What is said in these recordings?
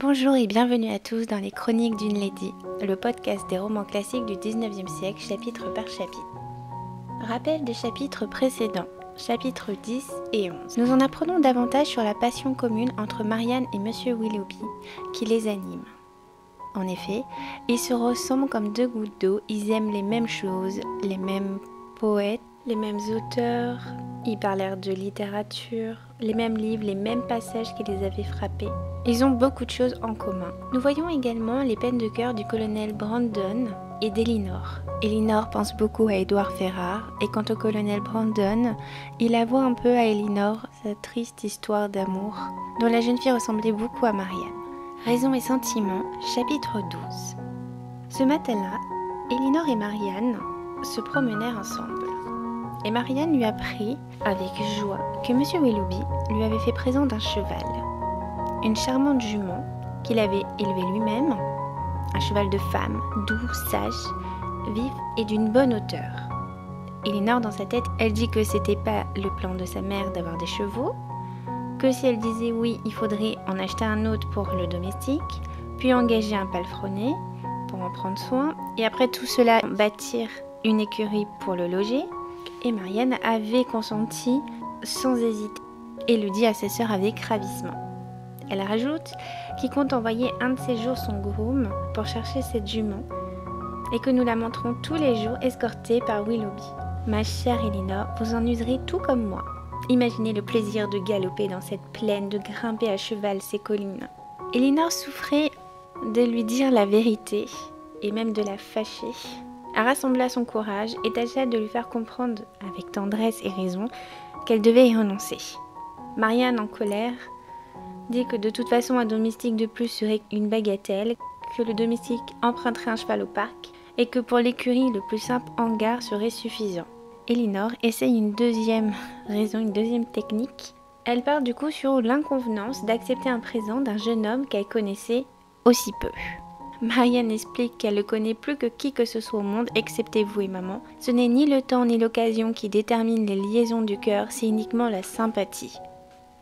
Bonjour et bienvenue à tous dans les Chroniques d'une Lady, le podcast des romans classiques du 19e siècle, chapitre par chapitre. Rappel des chapitres précédents, chapitres 10 et 11. Nous en apprenons davantage sur la passion commune entre Marianne et Monsieur Willoughby qui les anime. En effet, ils se ressemblent comme deux gouttes d'eau, ils aiment les mêmes choses, les mêmes poètes, les mêmes auteurs, ils parlèrent de littérature, les mêmes livres, les mêmes passages qui les avaient frappés. Ils ont beaucoup de choses en commun. Nous voyons également les peines de cœur du colonel Brandon et d'Elinor. Elinor pense beaucoup à Édouard Ferrare, et quant au colonel Brandon, il avoue un peu à Elinor sa triste histoire d'amour, dont la jeune fille ressemblait beaucoup à Marianne. Raison et sentiments, chapitre 12. Ce matin-là, Elinor et Marianne se promenèrent ensemble. Et Marianne lui apprit, avec joie, que Monsieur Willoughby lui avait fait présent d'un cheval. Une charmante jument qu'il avait élevée lui-même, un cheval de femme, doux, sage, vif et d'une bonne hauteur. Elinor, dans sa tête, elle dit que c'était pas le plan de sa mère d'avoir des chevaux, que si elle disait oui, il faudrait en acheter un autre pour le domestique, puis engager un palefrenier pour en prendre soin, et après tout cela, bâtir une écurie pour le loger. Et Marianne avait consenti sans hésiter et le dit à sa sœur avec ravissement. Elle rajoute qu'il compte envoyer un de ces jours son groom pour chercher cette jument et que nous la montrons tous les jours escortée par Willoughby. Ma chère Elinor, vous en userez tout comme moi. Imaginez le plaisir de galoper dans cette plaine, de grimper à cheval ces collines. Elinor souffrait de lui dire la vérité et même de la fâcher. Elle rassembla son courage et tâcha de lui faire comprendre, avec tendresse et raison, qu'elle devait y renoncer. Marianne, en colère, dit que de toute façon un domestique de plus serait une bagatelle, que le domestique emprunterait un cheval au parc et que pour l'écurie, le plus simple hangar serait suffisant. Elinor essaye une deuxième raison, une deuxième technique. Elle part du coup sur l'inconvenance d'accepter un présent d'un jeune homme qu'elle connaissait aussi peu. Marianne explique qu'elle ne connaît plus que qui que ce soit au monde, excepté vous et maman. Ce n'est ni le temps ni l'occasion qui déterminent les liaisons du cœur, c'est uniquement la sympathie.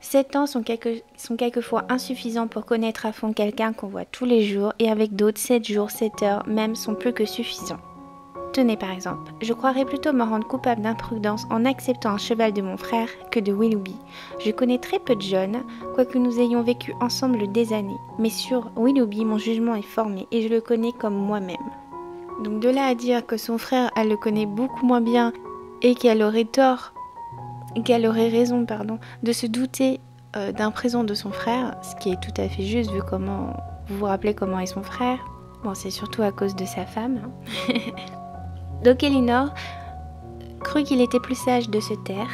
7 ans sont quelquefois insuffisants pour connaître à fond quelqu'un qu'on voit tous les jours, et avec d'autres, 7 jours, 7 heures même sont plus que suffisants. Tenez par exemple, je croirais plutôt me rendre coupable d'imprudence en acceptant un cheval de mon frère que de Willoughby. Je connais très peu de jeunes, quoique nous ayons vécu ensemble des années. Mais sur Willoughby, mon jugement est formé et je le connais comme moi-même. Donc de là à dire que son frère, elle le connaît beaucoup moins bien et qu'elle aurait raison, de se douter d'un présent de son frère, ce qui est tout à fait juste vu comment, vous vous rappelez comment est son frère. Bon, c'est surtout à cause de sa femme. Donc Elinor crut qu'il était plus sage de se taire,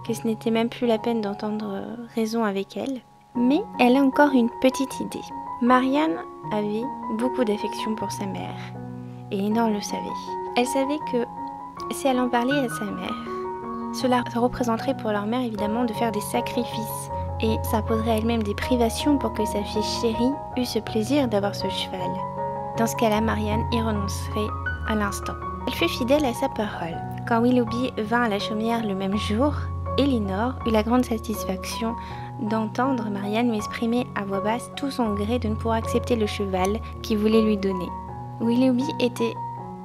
que ce n'était même plus la peine d'entendre raison avec elle. Mais elle a encore une petite idée. Marianne avait beaucoup d'affection pour sa mère, et Elinor le savait. Elle savait que si elle en parlait à sa mère, cela représenterait pour leur mère évidemment de faire des sacrifices, et s'imposerait elle-même des privations pour que sa fille chérie eût ce plaisir d'avoir ce cheval. Dans ce cas-là, Marianne y renoncerait à l'instant. Elle fut fidèle à sa parole. Quand Willoughby vint à la chaumière le même jour, Elinor eut la grande satisfaction d'entendre Marianne lui exprimer à voix basse tout son gré de ne pouvoir accepter le cheval qu'il voulait lui donner. Willoughby était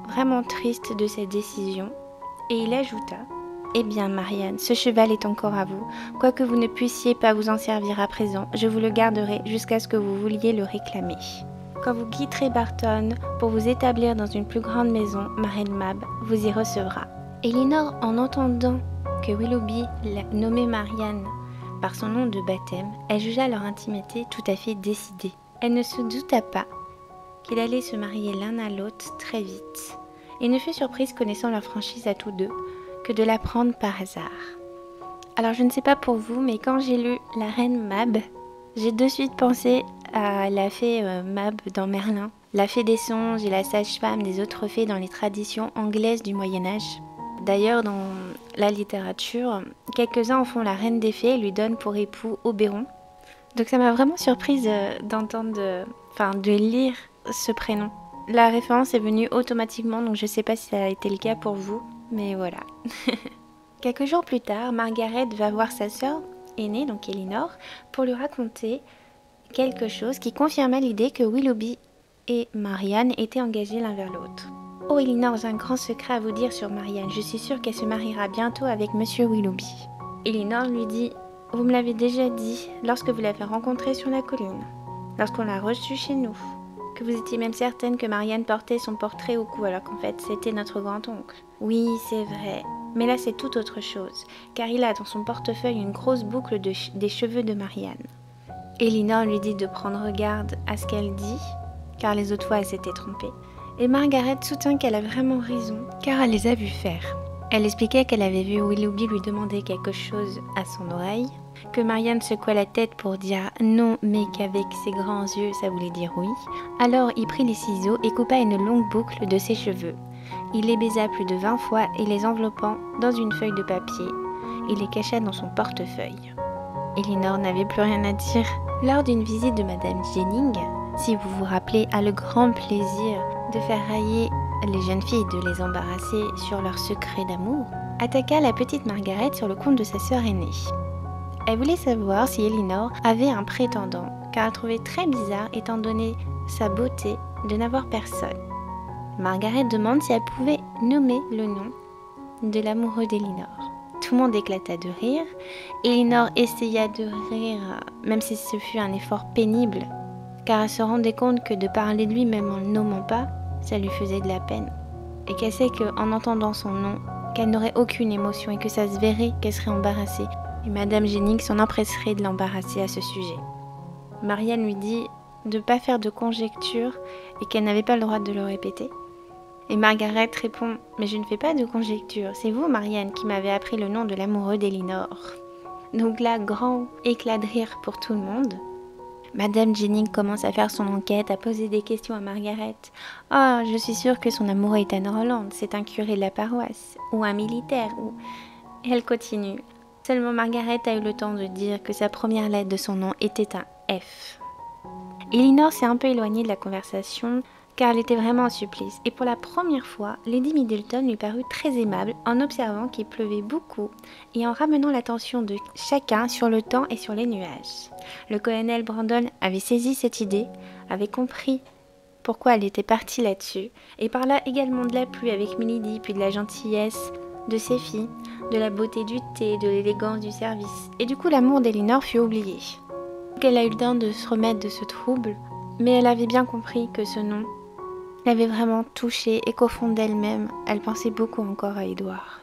vraiment triste de cette décision et il ajouta « Eh bien Marianne, ce cheval est encore à vous. Quoique vous ne puissiez pas vous en servir à présent, je vous le garderai jusqu'à ce que vous vouliez le réclamer. » Quand vous quitterez Barton pour vous établir dans une plus grande maison, ma reine Mab vous y recevra. Elinor, en entendant que Willoughby l'a nommée Marianne par son nom de baptême, elle jugea leur intimité tout à fait décidée. Elle ne se douta pas qu'ils allaient se marier l'un à l'autre très vite, et ne fut surprise, connaissant leur franchise à tous deux, que de l'apprendre par hasard. Alors je ne sais pas pour vous, mais quand j'ai lu La Reine Mab, j'ai de suite pensé à la fée Mab dans Merlin, la fée des songes et la sage-femme des autres fées dans les traditions anglaises du Moyen-Âge. D'ailleurs, dans la littérature, quelques-uns en font la reine des fées et lui donnent pour époux Oberon. Donc ça m'a vraiment surprise de lire ce prénom. La référence est venue automatiquement, donc je ne sais pas si ça a été le cas pour vous, mais voilà. Quelques jours plus tard, Margaret va voir sa sœur aînée, donc Elinor, pour lui raconter quelque chose qui confirma l'idée que Willoughby et Marianne étaient engagés l'un vers l'autre. « Oh Elinor, j'ai un grand secret à vous dire sur Marianne. Je suis sûre qu'elle se mariera bientôt avec Monsieur Willoughby. » Elinor lui dit « Vous me l'avez déjà dit lorsque vous l'avez rencontrée sur la colline, lorsqu'on l'a reçue chez nous, que vous étiez même certaine que Marianne portait son portrait au cou alors qu'en fait c'était notre grand-oncle. Oui, c'est vrai, mais là c'est tout autre chose, car il a dans son portefeuille une grosse boucle des cheveux de Marianne. » Elinor lui dit de prendre garde à ce qu'elle dit, car les autres fois elle s'était trompée. Et Margaret soutient qu'elle a vraiment raison, car elle les a vus faire. Elle expliquait qu'elle avait vu Willoughby lui demander quelque chose à son oreille, que Marianne secouait la tête pour dire non, mais qu'avec ses grands yeux ça voulait dire oui. Alors il prit les ciseaux et coupa une longue boucle de ses cheveux. Il les baisa plus de 20 fois et les enveloppant dans une feuille de papier, il les cacha dans son portefeuille. Elinor n'avait plus rien à dire. Lors d'une visite de Madame Jennings, si vous vous rappelez, a le grand plaisir de faire railler les jeunes filles, de les embarrasser sur leur secret d'amour, attaqua la petite Margaret sur le compte de sa sœur aînée. Elle voulait savoir si Elinor avait un prétendant, car elle trouvait très bizarre, étant donné sa beauté, de n'avoir personne. Margaret demande si elle pouvait nommer le nom de l'amoureux d'Elinor. Tout le monde éclata de rire. Elinor essaya de rire, même si ce fut un effort pénible, car elle se rendait compte que de parler de lui même en ne le nommant pas, ça lui faisait de la peine. Et qu'elle sait qu'en entendant son nom, qu'elle n'aurait aucune émotion et que ça se verrait qu'elle serait embarrassée. Et Madame Jennings s'en empresserait de l'embarrasser à ce sujet. Marianne lui dit de ne pas faire de conjectures et qu'elle n'avait pas le droit de le répéter. Et Margaret répond « Mais je ne fais pas de conjectures, c'est vous, Marianne, qui m'avez appris le nom de l'amoureux d'Elinor. » Donc là, grand éclat de rire pour tout le monde. Madame Jennings commence à faire son enquête, à poser des questions à Margaret. « Oh, je suis sûre que son amoureux est Anne Roland, c'est un curé de la paroisse, ou un militaire, ou... » Et elle continue. Seulement Margaret a eu le temps de dire que sa première lettre de son nom était un F. Elinor s'est un peu éloignée de la conversation, car elle était vraiment en supplice, et pour la première fois, Lady Middleton lui parut très aimable en observant qu'il pleuvait beaucoup et en ramenant l'attention de chacun sur le temps et sur les nuages. Le colonel Brandon avait saisi cette idée, avait compris pourquoi elle était partie là-dessus, et parla également de la pluie avec Milady, puis de la gentillesse de ses filles, de la beauté du thé, de l'élégance du service, et du coup l'amour d'Elinor fut oublié. Elle a eu le temps de se remettre de ce trouble, mais elle avait bien compris que ce nom l'avait vraiment touchée et qu'au fond d'elle-même, elle pensait beaucoup encore à Édouard.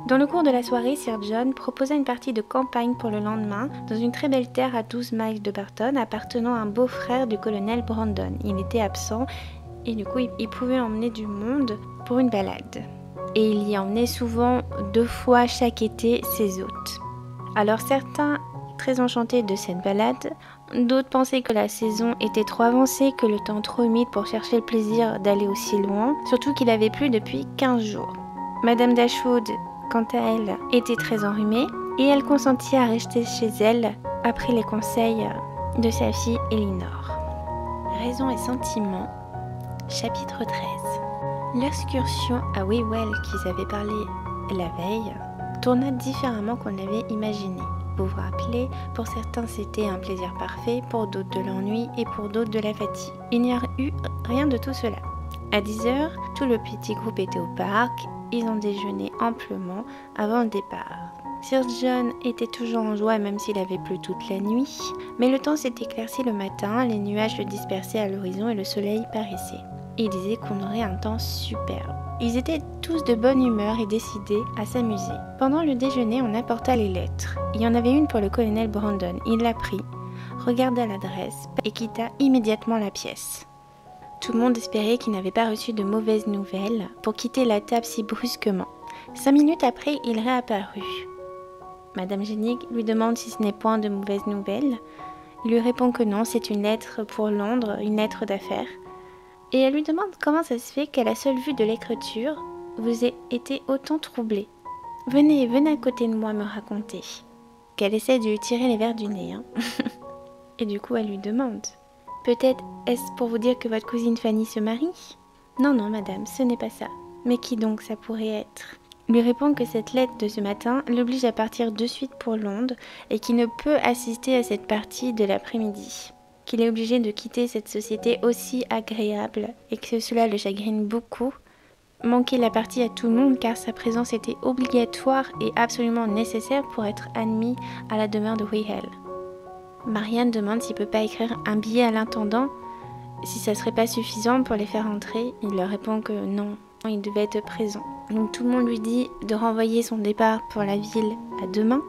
Dans le cours de la soirée, Sir John proposa une partie de campagne pour le lendemain dans une très belle terre à 12 miles de Barton appartenant à un beau-frère du colonel Brandon. Il était absent et du coup il pouvait emmener du monde pour une balade. Et il y emmenait souvent 2 fois chaque été ses hôtes. Alors certains, très enchantés de cette balade, d'autres pensaient que la saison était trop avancée, que le temps trop humide pour chercher le plaisir d'aller aussi loin, surtout qu'il avait plu depuis 15 jours. Madame Dashwood, quant à elle, était très enrhumée et elle consentit à rester chez elle après les conseils de sa fille Elinor. Raison et sentiment, chapitre 13. L'excursion à Wewell qu'ils avaient parlé la veille tourna différemment qu'on l'avait imaginé. Vous vous rappelez, pour certains c'était un plaisir parfait, pour d'autres de l'ennui et pour d'autres de la fatigue. Il n'y a eu rien de tout cela. À 10h, tout le petit groupe était au parc, ils ont déjeuné amplement avant le départ. Sir John était toujours en joie même s'il avait plu toute la nuit, mais le temps s'est éclairci le matin, les nuages se dispersaient à l'horizon et le soleil paraissait. Il disait qu'on aurait un temps superbe. Ils étaient tous de bonne humeur et décidés à s'amuser. Pendant le déjeuner, on apporta les lettres. Il y en avait une pour le colonel Brandon. Il la prit, regarda l'adresse et quitta immédiatement la pièce. Tout le monde espérait qu'il n'avait pas reçu de mauvaises nouvelles pour quitter la table si brusquement. 5 minutes après, il réapparut. Madame Jennings lui demande si ce n'est point de mauvaises nouvelles. Il lui répond que non, c'est une lettre pour Londres, une lettre d'affaires. Et elle lui demande comment ça se fait qu'à la seule vue de l'écriture, vous ayez été autant troublée. Venez à côté de moi me raconter. Qu'elle essaie de lui tirer les vers du nez. Et du coup, elle lui demande. Peut-être est-ce pour vous dire que votre cousine Fanny se marie? Non, madame, ce n'est pas ça. Mais qui donc ça pourrait être? Il lui répond que cette lettre de ce matin l'oblige à partir de suite pour Londres et qu'il ne peut assister à cette partie de l'après-midi. qu'il est obligé de quitter cette société aussi agréable et que cela le chagrine beaucoup. Manquer la partie à tout le monde car sa présence était obligatoire et absolument nécessaire pour être admis à la demeure de Wehel. Marianne demande s'il ne peut pas écrire un billet à l'intendant, si ça serait pas suffisant pour les faire entrer. Il leur répond que non, il devait être présent. Donc tout le monde lui dit de renvoyer son départ pour la ville à demain.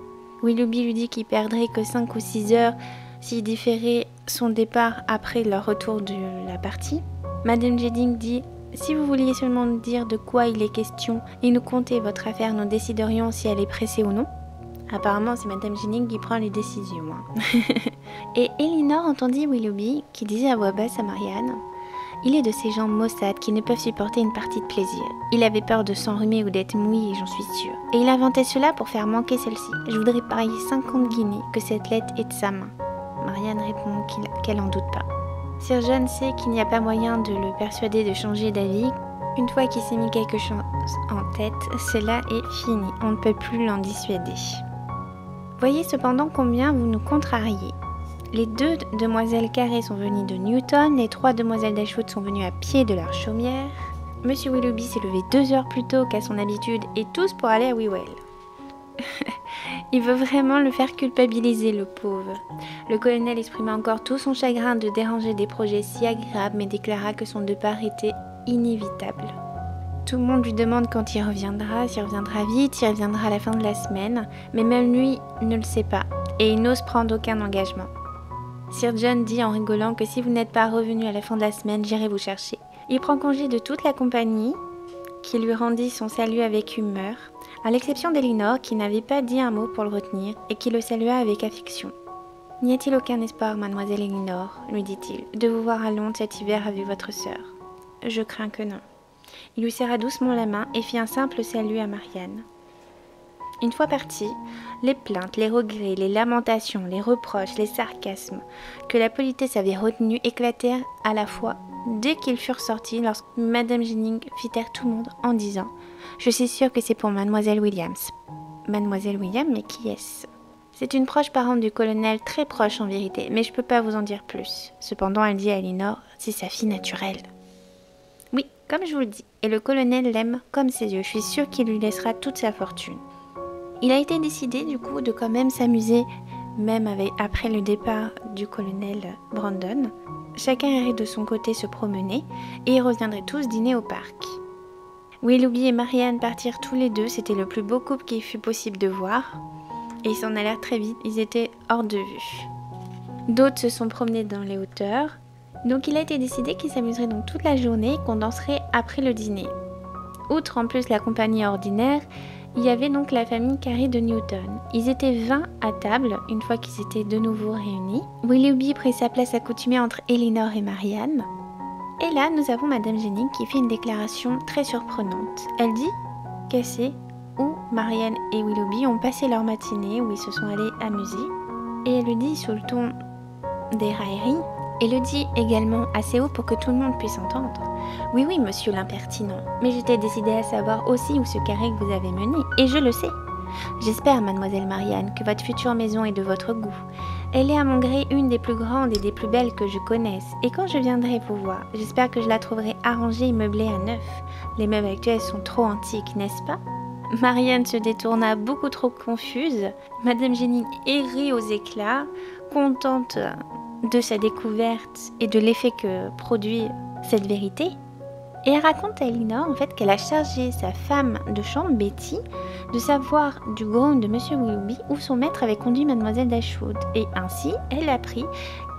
Willoughby lui dit qu'il perdrait que 5 ou 6 heures s'il différait son départ après leur retour de la partie. Madame Jennings dit « Si vous vouliez seulement nous dire de quoi il est question et nous conter votre affaire, nous déciderions si elle est pressée ou non. » Apparemment, c'est Madame Jennings qui prend les décisions. Et Elinor entendit Willoughby qui disait à voix basse à Marianne « Il est de ces gens maussades qui ne peuvent supporter une partie de plaisir. Il avait peur de s'enrhumer ou d'être mouillé, j'en suis sûre. Et il inventait cela pour faire manquer celle-ci. Je voudrais parier 50 guinées que cette lettre est de sa main. » Marianne répond qu'elle en doute pas. Sir John sait qu'il n'y a pas moyen de le persuader de changer d'avis. Une fois qu'il s'est mis quelque chose en tête, cela est fini. On ne peut plus l'en dissuader. Voyez cependant combien vous nous contrariez. Les 2 demoiselles Carré sont venues de Newton, les 3 demoiselles d'Ashwood sont venues à pied de leur chaumière. Monsieur Willoughby s'est levé 2 heures plus tôt qu'à son habitude et tous pour aller à Wewell. Il veut vraiment le faire culpabiliser, le pauvre. Le colonel exprima encore tout son chagrin de déranger des projets si agréables, mais déclara que son départ était inévitable. Tout le monde lui demande quand il reviendra, s'il reviendra vite, s'il reviendra à la fin de la semaine, mais même lui ne le sait pas, et il n'ose prendre aucun engagement. Sir John dit en rigolant que si vous n'êtes pas revenu à la fin de la semaine, j'irai vous chercher. Il prend congé de toute la compagnie, qui lui rendit son salut avec humeur, à l'exception d'Elinor qui n'avait pas dit un mot pour le retenir et qui le salua avec affection. « N'y a-t-il aucun espoir, mademoiselle Elinor, lui dit-il, de vous voir à Londres cet hiver avec votre sœur ? Je crains que non. » Il lui serra doucement la main et fit un simple salut à Marianne. Une fois partis, les plaintes, les regrets, les lamentations, les reproches, les sarcasmes que la politesse avait retenus éclatèrent à la fois dès qu'ils furent sortis lorsque Madame Jennings fit taire tout le monde en disant « Je suis sûre que c'est pour Mademoiselle Williams. » Mademoiselle Williams, mais qui est-ce ? C'est une proche parente du colonel, très proche en vérité, mais je peux pas vous en dire plus. Cependant, elle dit à Elinor « C'est sa fille naturelle. » Oui, comme je vous le dis, et le colonel l'aime comme ses yeux, je suis sûre qu'il lui laissera toute sa fortune. Il a été décidé du coup de quand même s'amuser, même après le départ du colonel Brandon. Chacun irait de son côté se promener et ils reviendraient tous dîner au parc. Willoughby et Marianne partirent tous les 2, c'était le plus beau couple qu'il fut possible de voir. Et ils s'en allèrent très vite, ils étaient hors de vue. D'autres se sont promenés dans les hauteurs. Donc il a été décidé qu'ils s'amuseraient donc toute la journée et qu'on danserait après le dîner. Outre en plus la compagnie ordinaire, il y avait donc la famille Carré de Newton. Ils étaient 20 à table, une fois qu'ils étaient de nouveau réunis. Willoughby prit sa place accoutumée entre Elinor et Marianne. Et là, nous avons Madame Jennings qui fait une déclaration très surprenante. Elle dit qu'elle sait où Marianne et Willoughby ont passé leur matinée, où ils se sont allés amuser. Et elle le dit sous le ton des railleries. Et le dit également assez haut pour que tout le monde puisse entendre. « Oui, monsieur l'impertinent, mais j'étais décidée à savoir aussi où ce carré que vous avez mené, et je le sais. J'espère, mademoiselle Marianne, que votre future maison est de votre goût. Elle est à mon gré une des plus grandes et des plus belles que je connaisse, et quand je viendrai vous voir, j'espère que je la trouverai arrangée et meublée à neuf. Les meubles actuels sont trop antiques, n'est-ce pas ?» Marianne se détourna beaucoup trop confuse. Madame Jennings rit aux éclats, contente de sa découverte et de l'effet que produit cette vérité. Et elle raconte à Elinor en fait qu'elle a chargé sa femme de chambre, Betty, de savoir du groom de Monsieur Willoughby où son maître avait conduit Mademoiselle Dashwood. Et ainsi, elle apprit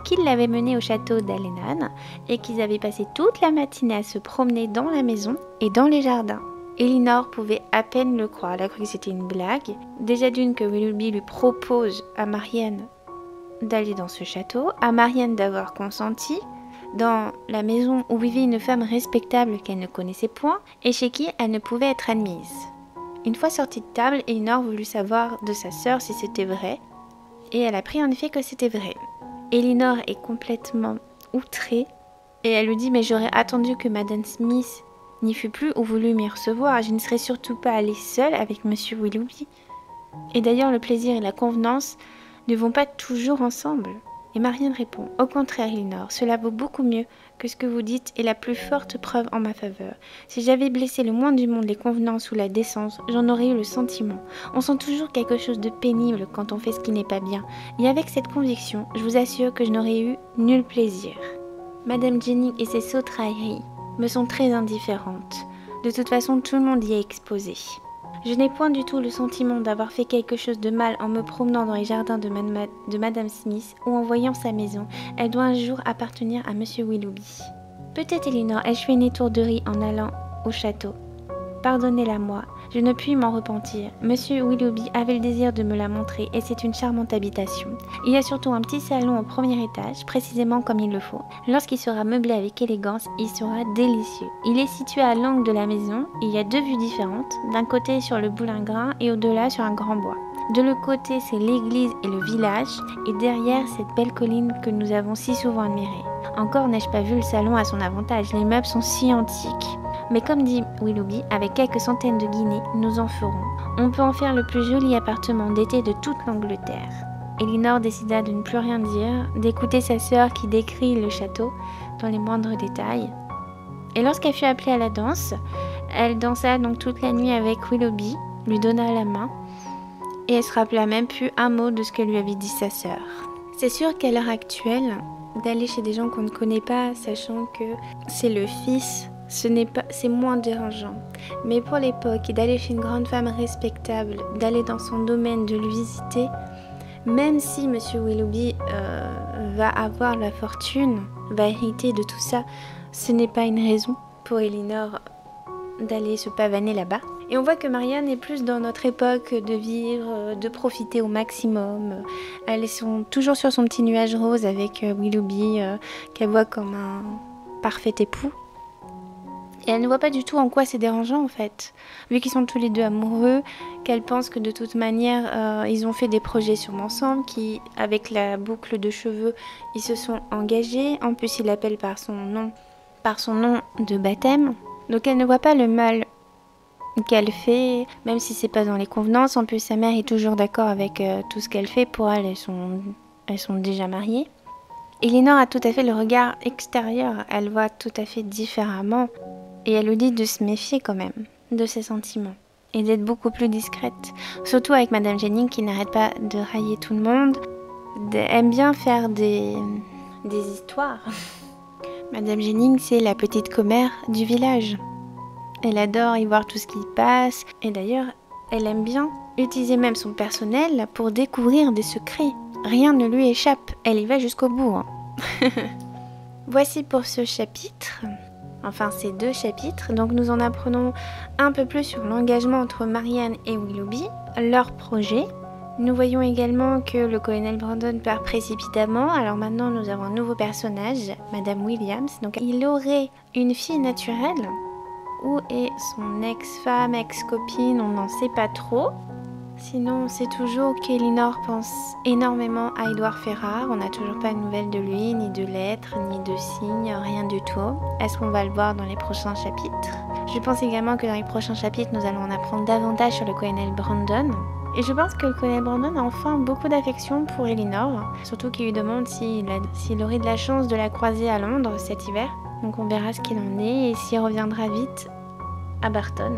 qu'il l'avait menée au château d'Allenham et qu'ils avaient passé toute la matinée à se promener dans la maison et dans les jardins. Elinor pouvait à peine le croire, elle a cru que c'était une blague. Déjà d'une que Willoughby lui propose à Marianne d'aller dans ce château, à Marianne d'avoir consenti, dans la maison où vivait une femme respectable qu'elle ne connaissait point et chez qui elle ne pouvait être admise. Une fois sortie de table, Elinor voulut savoir de sa sœur si c'était vrai, et elle apprit en effet que c'était vrai. Elinor est complètement outrée, et elle lui dit « Mais j'aurais attendu que Madame Smith n'y fût plus ou voulu m'y recevoir, je ne serais surtout pas allée seule avec Monsieur Willoughby. Et d'ailleurs le plaisir et la convenance ne vont pas toujours ensemble. » Et Marianne répond: au contraire, Elinor, cela vaut beaucoup mieux que ce que vous dites est la plus forte preuve en ma faveur. Si j'avais blessé le moins du monde les convenances ou la décence, j'en aurais eu le sentiment. On sent toujours quelque chose de pénible quand on fait ce qui n'est pas bien. Et avec cette conviction, je vous assure que je n'aurais eu nul plaisir. Madame Jennings et ses sottes railleries me sont très indifférentes. De toute façon, tout le monde y est exposé. Je n'ai point du tout le sentiment d'avoir fait quelque chose de mal en me promenant dans les jardins de Madame Smith ou en voyant sa maison. Elle doit un jour appartenir à Monsieur Willoughby. Peut-être, Elinor, ai-je fait une étourderie en allant au château. Pardonnez-la-moi, je ne puis m'en repentir. Monsieur Willoughby avait le désir de me la montrer et c'est une charmante habitation. Il y a surtout un petit salon au premier étage, précisément comme il le faut. Lorsqu'il sera meublé avec élégance, il sera délicieux. Il est situé à l'angle de la maison, il y a deux vues différentes, d'un côté sur le boulingrin et au-delà sur un grand bois. De l'autre côté, c'est l'église et le village, et derrière cette belle colline que nous avons si souvent admirée. Encore n'ai-je pas vu le salon à son avantage, les meubles sont si antiques. Mais comme dit Willoughby, avec quelques centaines de guinées, nous en ferons. On peut en faire le plus joli appartement d'été de toute l'Angleterre. Elinor décida de ne plus rien dire, d'écouter sa sœur qui décrit le château dans les moindres détails. Et lorsqu'elle fut appelée à la danse, elle dansa donc toute la nuit avec Willoughby, lui donna la main, et elle se rappela même plus un mot de ce que lui avait dit sa sœur. C'est sûr qu'à l'heure actuelle, d'aller chez des gens qu'on ne connaît pas, sachant que c'est le fils, c'est moins dérangeant. Mais pour l'époque, d'aller chez une grande femme respectable, d'aller dans son domaine, de le visiter, même si Monsieur Willoughby va avoir la fortune, va hériter de tout ça, ce n'est pas une raison pour Elinor d'aller se pavaner là-bas. Et on voit que Marianne est plus dans notre époque de vivre, de profiter au maximum. Elles sont toujours sur son petit nuage rose avec Willoughby, qu'elle voit comme un parfait époux. Et elle ne voit pas du tout en quoi c'est dérangeant en fait. Vu qu'ils sont tous les deux amoureux, qu'elle pense que de toute manière, ils ont fait des projets sûrement ensemble, avec la boucle de cheveux, ils se sont engagés. En plus, il l'appelle par son nom de baptême. Donc elle ne voit pas le mal qu'elle fait, même si c'est pas dans les convenances. En plus, sa mère est toujours d'accord avec tout ce qu'elle fait. Pour elle, elles sont déjà mariées. Elinor a tout à fait le regard extérieur. Elle voit tout à fait différemment. Et elle lui dit de se méfier quand même de ses sentiments et d'être beaucoup plus discrète. Surtout avec Madame Jennings qui n'arrête pas de railler tout le monde, aime bien faire des histoires. Madame Jennings, c'est la petite commère du village. Elle adore y voir tout ce qui passe. Et d'ailleurs, elle aime bien utiliser même son personnel pour découvrir des secrets. Rien ne lui échappe. Elle y va jusqu'au bout. Voici pour ce chapitre. Enfin, ces deux chapitres. Donc nous en apprenons un peu plus sur l'engagement entre Marianne et Willoughby, leur projet. Nous voyons également que le colonel Brandon part précipitamment. Alors maintenant, nous avons un nouveau personnage, Madame Williams. Donc il aurait une fille naturelle. Où est son ex-femme, ex-copine? On n'en sait pas trop. Sinon, on sait toujours qu'Elinor pense énormément à Édouard Ferrars. On n'a toujours pas de nouvelles de lui, ni de lettres, ni de signes, rien du tout. Est-ce qu'on va le voir dans les prochains chapitres? Je pense également que dans les prochains chapitres, nous allons en apprendre davantage sur le colonel Brandon. Et je pense que le colonel Brandon a enfin beaucoup d'affection pour Elinor, surtout qu'il lui demande s'il aurait de la chance de la croiser à Londres cet hiver. Donc on verra ce qu'il en est et s'il reviendra vite à Barton.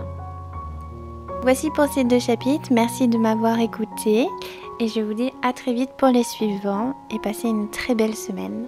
Voici pour ces deux chapitres, merci de m'avoir écouté et je vous dis à très vite pour les suivants et passez une très belle semaine.